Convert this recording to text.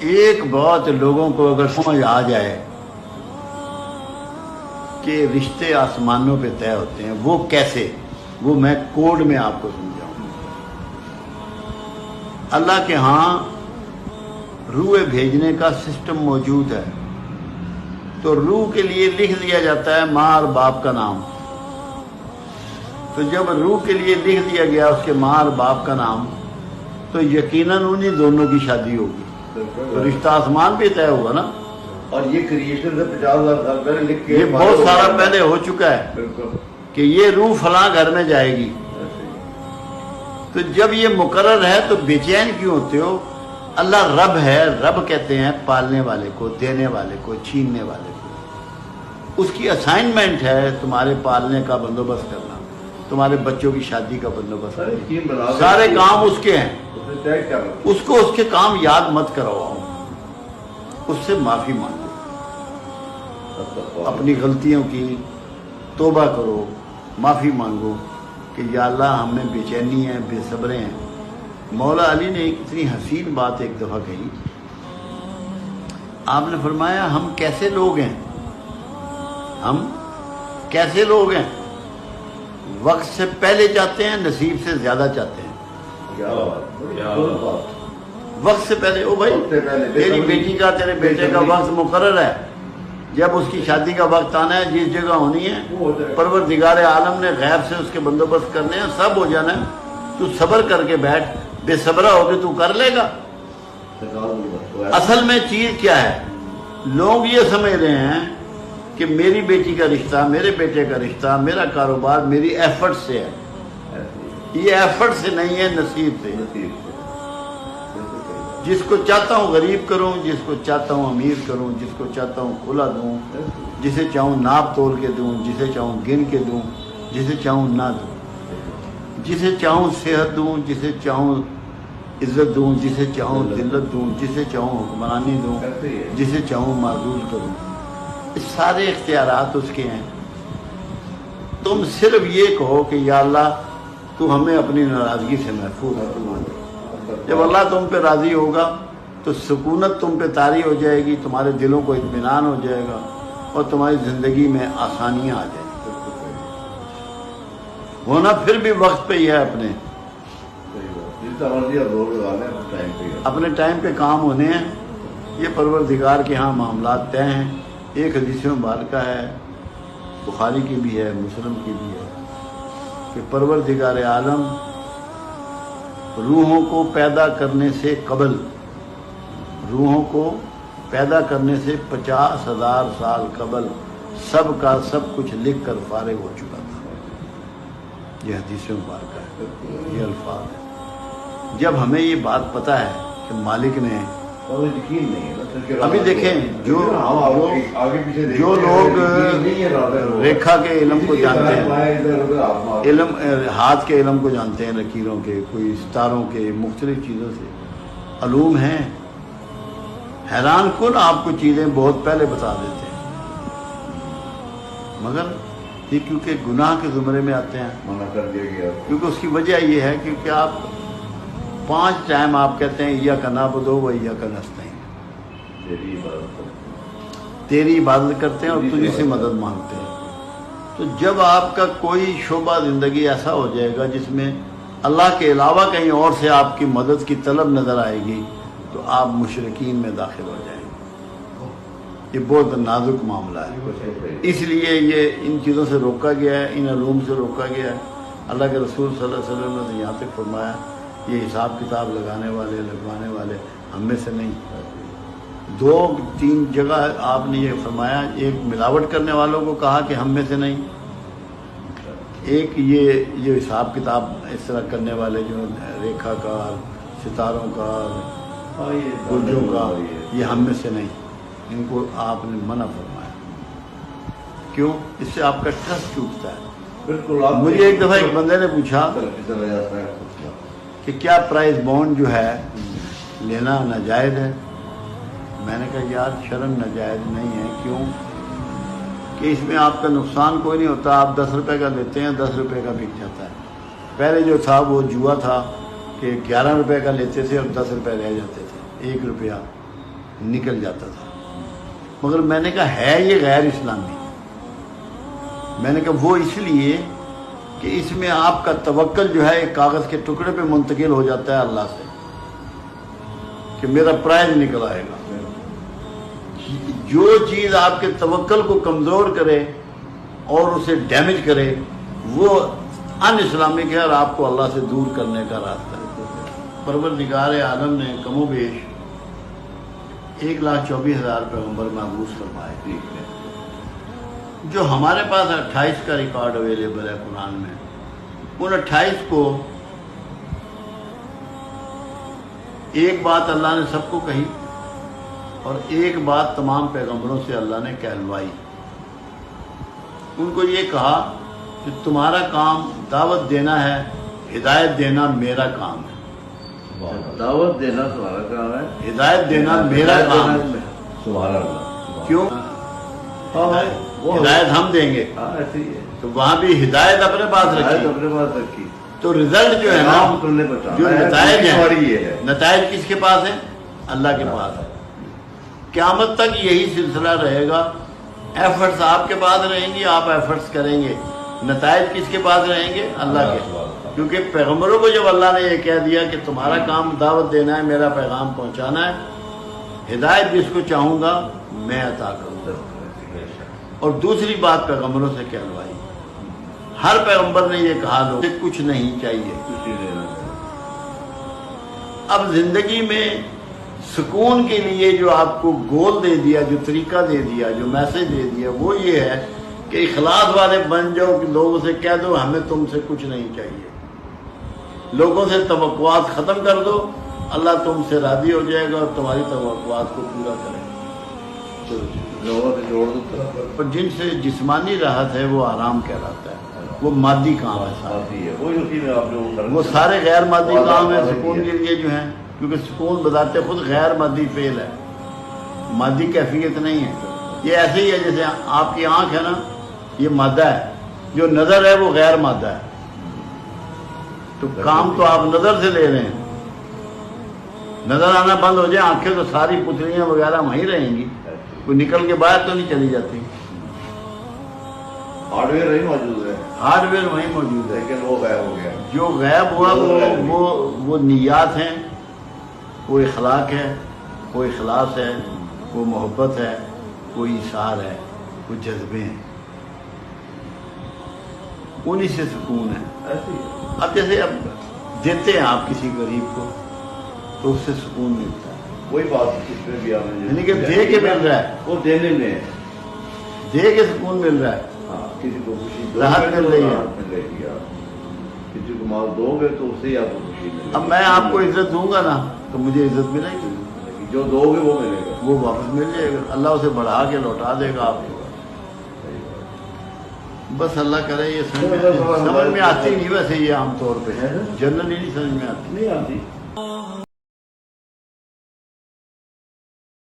ایک بات لوگوں کو اگر سمجھ آ جائے کہ رشتے آسمانوں پہ طے ہوتے ہیں، وہ کیسے، وہ میں کوڈ میں آپ کو سمجھاؤں۔ اللہ کے ہاں روح بھیجنے کا سسٹم موجود ہے، تو روح کے لیے لکھ دیا جاتا ہے ماں اور باپ کا نام۔ تو جب روح کے لیے لکھ دیا گیا اس کے ماں اور باپ کا نام، تو یقیناً انہیں دونوں کی شادی ہوگی، تو رشتہ آسمان پہ طے ہوگا نا۔ اور یہ کریشن سے 50,000 سال پہلے لکھ کے یہ بہت سارا پہلے ہو چکا ہے بالکل کہ یہ روح فلاں گھر میں جائے گی۔ تو جب یہ مقرر ہے تو بے چین کیوں ہوتے ہو؟ اللہ رب ہے، رب کہتے ہیں پالنے والے کو، دینے والے کو، چھیننے والے کو۔ اس کی اسائنمنٹ ہے تمہارے پالنے کا بندوبست کرنا، تمہارے بچوں کی شادی کا بندوبست کرنا، سارے کام اس کے ہیں۔ اس کو اس کے کام یاد مت کرواؤ، اس سے معافی مانگو، اپنی غلطیوں کی توبہ کرو، معافی مانگو کہ یا اللہ ہم میں بے چینی ہے، بے صبرے ہیں۔ مولا علی نے ایک اتنی حسین بات ایک دفعہ کہی، آپ نے فرمایا ہم کیسے لوگ ہیں، ہم کیسے لوگ ہیں، وقت سے پہلے چاہتے ہیں، نصیب سے زیادہ چاہتے ہیں۔ وقت سے پہلے، او بھائی تیری بیٹی کا، تیرے بیٹے کا وقت مقرر ہے، جب اس کی شادی کا وقت آنا ہے، جس جگہ ہونی ہے، پروردگار عالم نے غیب سے اس کے بندوبست کرنے ہیں، سب ہو جانا ہے۔ تو صبر کر کے بیٹھ، بے صبرہ ہو کے تو کر لے گا۔ اصل میں چیز کیا ہے؟ لوگ یہ سمجھ رہے ہیں کہ میری بیٹی کا رشتہ، میرے بیٹے کا رشتہ، میرا کاروبار میری ایفرٹ سے ہے۔ یہ ایفرٹ سے نہیں ہے، نصیب سے۔ جس کو چاہتا ہوں غریب کروں، جس کو چاہتا ہوں امیر کروں، جس کو چاہتا ہوں کھلا دوں، جسے چاہوں ناپ تول کے دوں، جسے چاہوں گن کے دوں، جسے چاہوں نہ دوں، جسے چاہوں صحت دوں، جسے چاہوں عزت دوں، جسے چاہوں ذلت دوں، جسے چاہوں حکمرانی دوں، جسے چاہوں معزول کروں۔ اس سارے اختیارات اس کے ہیں۔ تم صرف یہ کہو کہ یا اللہ تو ہمیں اپنی ناراضگی سے محفوظ رکھ۔ جب اللہ تم پہ راضی ہوگا تو سکونت تم پہ طاری ہو جائے گی، تمہارے دلوں کو اطمینان ہو جائے گا، اور تمہاری زندگی میں آسانیاں آ جائیں گی۔ ہونا پھر بھی وقت پہ ہی ہے، اپنے ٹائم پہ کام ہونے ہیں۔ یہ پروردگار کے ہاں معاملات طے ہیں۔ ایک حدیث مبارکہ ہے، بخاری کی بھی ہے، مسلم کی بھی ہے، کہ پروردگار عالم روحوں کو پیدا کرنے سے قبل، روحوں کو پیدا کرنے سے 50,000 سال قبل سب کا سب کچھ لکھ کر فارغ ہو چکا تھا۔ یہ حدیث مبارکہ ہے، یہ الفاظ ہے۔ جب ہمیں یہ بات پتہ ہے کہ مالک نے، ابھی دیکھیں جو لوگ ریکھا کے علم کو جانتے ہیں، علم ہاتھ کے علم کو جانتے ہیں، لکیروں کے، کوئی ستاروں کے، مختلف چیزوں سے علوم ہیں، حیران کن آپ کو چیزیں بہت پہلے بتا دیتے ہیں، مگر یہ کیونکہ گناہ کے زمرے میں آتے ہیں، منع کر دیا گیا۔ کیونکہ اس کی وجہ یہ ہے کیونکہ آپ 5 ٹائم آپ کہتے ہیں ایاک نعبد و ایاک نستعین، تیری عبادت کرتے ہیں اور تجھ سے مدد مانگتے ہیں۔ تو جب آپ کا کوئی شعبہ زندگی ایسا ہو جائے گا جس میں اللہ کے علاوہ کہیں اور سے آپ کی مدد کی طلب نظر آئے گی، تو آپ مشرکین میں داخل ہو جائیں گے۔ یہ بہت نازک معاملہ ہے، اس لیے یہ ان چیزوں سے روکا گیا ہے، ان علوم سے روکا گیا ہے۔ اللہ کے رسول صلی اللہ علیہ وسلم نے یہاں تک فرمایا یہ حساب کتاب لگانے والے، لگوانے والے ہم میں سے نہیں۔ 2-3 جگہ آپ نے یہ فرمایا، ایک ملاوٹ کرنے والوں کو کہا کہ ہم میں سے نہیں، ایک یہ حساب کتاب اس طرح کرنے والے جو ریکھا کا، ستاروں کا، برجوں کا، یہ ہم میں سے نہیں، ان کو آپ نے منع فرمایا۔ کیوں؟ اس سے آپ کا ٹرسٹ ٹوٹتا ہے۔ بالکل۔ مجھے ایک دفعہ ایک بندے نے پوچھا کہ کیا پرائز بانڈ جو ہے لینا ناجائز ہے؟ میں نے کہا یار شرعاً ناجائز نہیں ہے۔ کیوں؟ کہ اس میں آپ کا نقصان کوئی نہیں ہوتا، آپ 10 روپے کا لیتے ہیں، 10 روپے کا بک جاتا ہے۔ پہلے جو تھا وہ جوا تھا کہ 11 روپے کا لیتے تھے اور 10 روپے رہ جاتے تھے، 1 روپیہ نکل جاتا تھا. مگر میں نے کہا ہے یہ غیر اسلامی. میں نے کہا وہ اس لیے کہ اس میں آپ کا توکل جو ہے ایک کاغذ کے ٹکڑے پہ منتقل ہو جاتا ہے اللہ سے کہ میرا پرائز نکل آئے گا. جو چیز آپ کے توکل کو کمزور کرے اور اسے ڈیمیج کرے وہ ان اسلامک ہے اور آپ کو اللہ سے دور کرنے کا راستہ ہے. پروردگار عالم نے کم و بیش 1,24,000 پیغمبر محبوس فرمائے. جو ہمارے پاس 28 کا ریکارڈ اویلیبل ہے قرآن میں، ان 28 کو ایک بات اللہ نے سب کو کہی اور ایک بات تمام پیغمبروں سے اللہ نے کہلوائی. ان کو یہ کہا کہ تمہارا کام دعوت دینا ہے، ہدایت دینا میرا کام ہے. دعوت دینا تمہارا کام ہے، ہدایت دینا میرا کام ہے. سبحان اللہ. کیوں؟ وہ ہدایت ہم دیں گے. ایسے ہی ہے. تو وہاں بھی ہدایت اپنے پاس رکھی. اپنے پاس رکھی. تو رزلٹ جو ہے نا، جو نتائج ہیں، نتائج کس کے پاس ہیں؟ اللہ کے پاس ہے. قیامت تک یہی سلسلہ رہے گا. ایفرٹس آپ کے پاس رہیں گی، آپ ایفرٹس کریں گے. نتائج کس کے پاس رہیں گے؟ اللہ کے. کیونکہ پیغمبروں کو جب اللہ نے یہ کہہ دیا کہ تمہارا کام دعوت دینا ہے، میرا پیغام پہنچانا ہے، ہدایت جس کو چاہوں گا میں عطا کروں گا. اور دوسری بات پیغمبروں سے کہلوائی. ہر پیغمبر نے یہ کہا لوگ کچھ نہیں چاہیے. اب زندگی میں سکون کے لیے جو آپ کو گول دے دیا، جو طریقہ دے دیا، جو میسج دے دیا، وہ یہ ہے کہ اخلاص والے بن جاؤ کہ لوگوں سے کہہ دو ہمیں تم سے کچھ نہیں چاہیے. لوگوں سے توقعات ختم کر دو، اللہ تم سے راضی ہو جائے گا اور تمہاری توقعات کو پورا کرے گا. لوگوں سے جوڑ دو. اور جن سے جسمانی راحت ہے وہ آرام کہلاتا ہے، وہ مادی کام ہے سارے. وہ سارے غیر مادی کام ہیں سکون کے لیے جو ہیں، کیونکہ سکون بذات خود غیر مادی فعل ہے، مادی کیفیت نہیں ہے. یہ ایسے ہی ہے جیسے آپ کی آنکھ ہے نا، یہ مادہ ہے، جو نظر ہے وہ غیر مادہ ہے. تو کام تو آپ نظر سے لے رہے ہیں. نظر آنا بند ہو جائے آنکھیں تو ساری پتلیاں وغیرہ وہیں رہیں گی، کوئی نکل کے باہر تو نہیں چلی جاتی. ہارڈ ویئر نہیں موجود ہے، ہارڈ ویئر وہیں موجود ہے. لیکن وہ غائب ہو گیا. جو غائب ہوا وہ نیات ہیں، وہ اخلاق ہے، وہ اخلاص ہے، وہ محبت ہے، وہ ایثار ہے، وہ جذبے ہیں. انہی سے سکون ہے. اب جیسے اب دیتے ہیں آپ کسی غریب کو تو اس سے سکون ملتا ہے. وہی بات اس میں بھی آپ نے یعنی کہ دے کے مل رہا ہے، وہ دینے میں ہے. دے کے سکون مل رہا ہے، کسی کو خوشی راحت مل رہی ہے. کسی کو مال دو گے تو اس سے ہی آپ کو خوشی ملے گی. اب میں آپ کو عزت دوں گا نا تو مجھے عزت ملے گی. جو دو گے وہ ملے گا، وہ واپس مل جائے گا. اللہ اسے بڑھا کے لوٹا دے گا آپ کو. بس اللہ کرے یہ سمجھ میں آتی نہیں. ویسے یہ عام طور پہ جنرلی نہیں سمجھ میں آتی. نہیں آتی.